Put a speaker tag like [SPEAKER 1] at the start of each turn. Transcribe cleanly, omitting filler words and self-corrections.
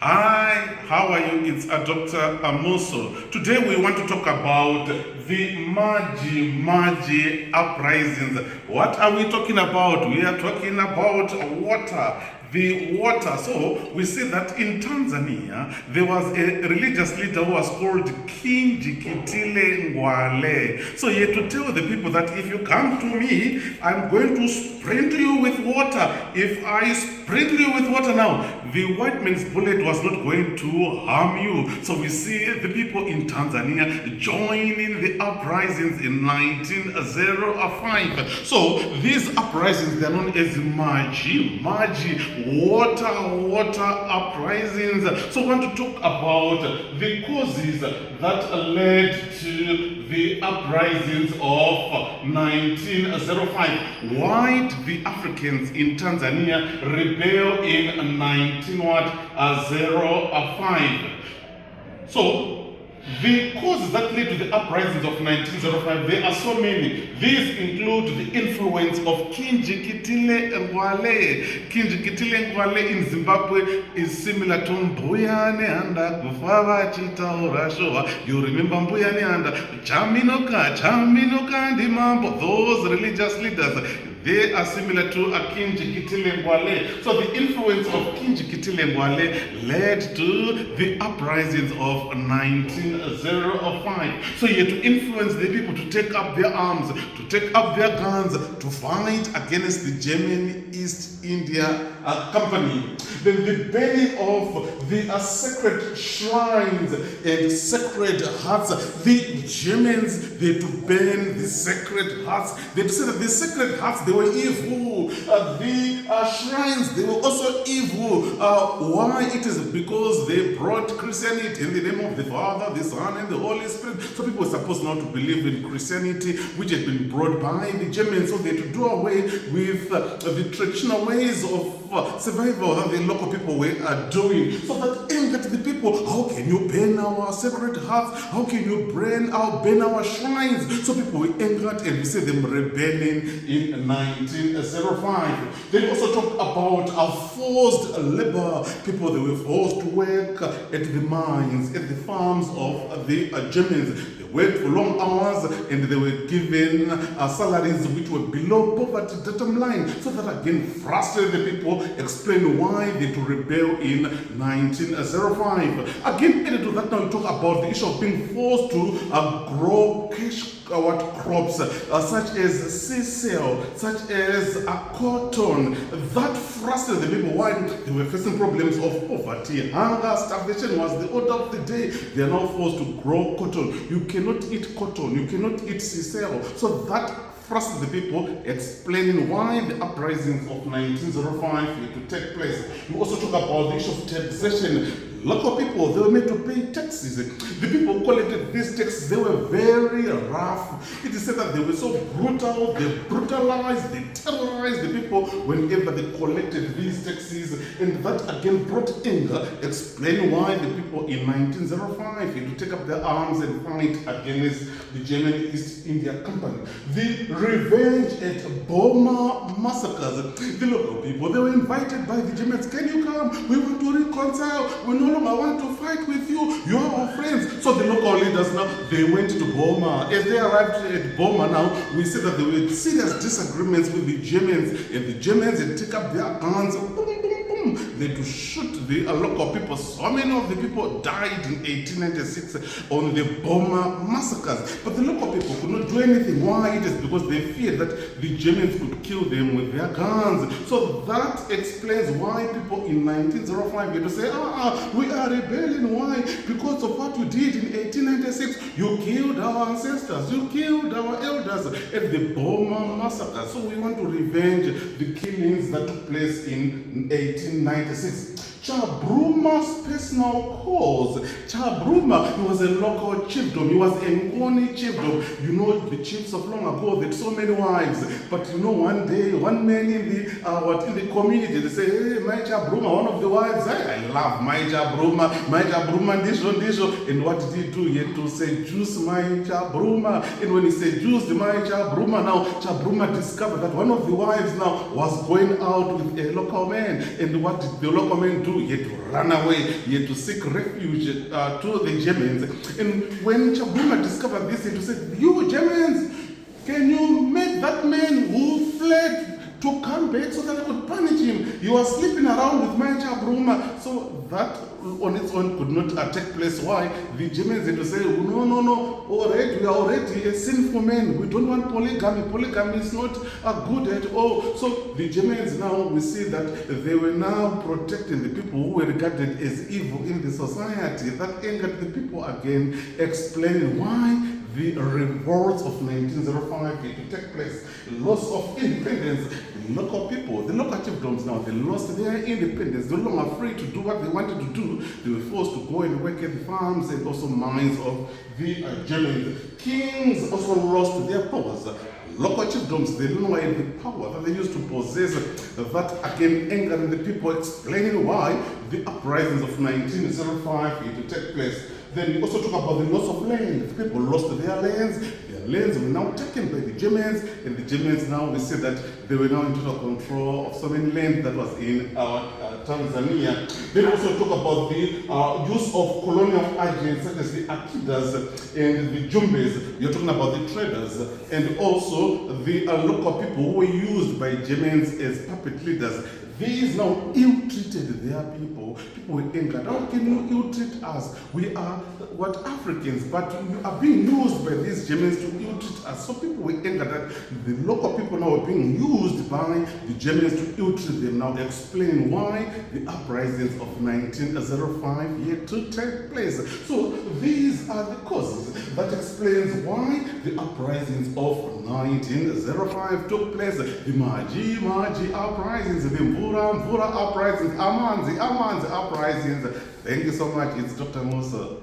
[SPEAKER 1] Hi, how are you? It's Dr. Amoso. Today we want to talk about the Maji Maji Uprisings. What are we talking about? We are talking about water. The water. So we see that in Tanzania there was a religious leader who was called King Jikitile Ngwale. So he had to tell the people that if you come to me, I'm going to sprinkle you with water. If I sprinkle you with water now, the white man's bullet was not going to harm you. So we see the people in Tanzania joining the uprisings in 1905. So these uprisings, they are known as Maji Maji water uprisings. So I want to talk about the causes that led to the uprisings of 1905. Why did the Africans in Tanzania rebel in 1905? So the causes that led to the uprisings of 1905, there are so many. These include the influence of King Jikitile Ngwale. King Jikitile Ngwale in Zimbabwe is similar to Mbuyane Anda Kufava Chita Urashoa. You remember Mbuyane Anda? Chaminoka Ndimambo. Those religious leaders, they are similar to King Jikitile Ngwale. So the influence of King Jikitile Ngwale led to the uprisings of 1905. So he had to influence the people to take up their arms, to take up their guns, to fight against the German East India Company. Then the burning of the sacred shrines and sacred huts. The Germans, they had to burn the sacred huts. They had to say that the sacred huts, they were evil. The shrines, they were also evil. Why? It is because they brought Christianity in the name of the Father, the Son, and the Holy Spirit. So people were supposed not to believe in Christianity, which had been brought by the Germans. So they had to do away with the traditional ways of survival that the local people were doing. So that angered the people. How can you burn our sacred hearts? How can you burn our shrines? So people were angered, and we see them rebelling in 1905. They also talk about forced labor. People, they were forced to work at the mines, at the farms of the Germans. They worked for long hours, and they were given salaries which were below poverty datum line. So that again frustrated the people, explain why they to rebel in 1905. Again, added to that, now we talk about the issue of being forced to grow crops such as sisal, such as cotton. That frustrated the people. Why? They were facing problems of poverty, hunger, starvation was the order of the day. They are now forced to grow cotton. You cannot eat cotton, you cannot eat sisal. So that frustrated the people, explaining why the uprisings of 1905 had to take place. You also talk about the issue of taxation. Local people, they were made to pay taxes. The people who collected these taxes, they were very rough. It is said that they were so brutal, they brutalized, they terrorized the people whenever they collected these taxes. And that again brought anger, explaining why the people in 1905 had to take up their arms and fight against the German East India Company. The revenge at Boma massacres. The local people, they were invited by the Germans. Can you come? We want to reconcile. We no longer want to fight with you. You are our friends. So the local leaders now, they went to Boma. As they arrived at Boma now, we see that there were serious disagreements with the Germans, and the Germans had taken up their guns. Boom, boom, boom. They had to shoot the local people. So many of the people died in 1896 on the Boma massacres. But the local people could not do anything. Why? It is because they feared that the Germans could kill them with their guns. So that explains why people in 1905 had to say, we are rebelling. Why? Because of what you did in 1896. You killed our ancestors. You killed our elders at the Boma massacre. So we want to revenge the killings that took place in 1896. Chabruma's personal cause. Chabruma, he was a local chiefdom. He was a Ngoni chiefdom. You know, the chiefs of long ago, they had so many wives. But you know, one day, one man in the community, they say, hey, my Chabruma, one of the wives, I love my Chabruma, Ndisho. And what did he do? He had to say, juice my Chabruma. And when he said, juice my Chabruma, now Chabruma discovered that one of the wives now was going out with a local man. And what did the local man do? do. He had to run away. He had to seek refuge to the Germans. And when Chabuma discovered this, he said, "You Germans, can you make that man who fled to come back so that I could punish him? You are sleeping around with my Chabruma." So that on its own could not take place. Why? The Germans had to say, "No, no, no, already, we are already a sinful man. We don't want polygamy. Polygamy is not good at all." So the Germans now, we see that they were now protecting the people who were regarded as evil in the society. That angered the people again, explaining why the revolts of 1905 had to take place. Loss of independence. The local people, the local chiefdoms now, they lost their independence. They were no longer free to do what they wanted to do. They were forced to go and work at the farms and also mines of the Germans. Kings also lost their powers. Local chiefdoms, they no longer had the power that they used to possess. That again angering the people, explaining why the uprisings of 1905 had to take place. Then we also talk about the loss of land. The people lost their lands. Their lands were now taken by the Germans, and the Germans now, we see that they were now in total control of so many land that was in Tanzania. Then also talk about the use of colonial agents such as the Akidas and the Jumbes. You're talking about the traders, and also the local people who were used by Germans as puppet leaders. These now ill-treated their people. People were angered. How can you ill-treat us? We are Africans, but we are being used by these Germans to ill-treat us. So people were angered that the local people now were being used by the Germans to ill-treat them. Now explain why the uprisings of 1905 yet to take place. So these are the causes that explains why the uprisings of 1905 took place. The Maji Maji Uprisings, the Mvura uprisings, Amanzi uprisings. Thank you so much. It's Dr. Musa.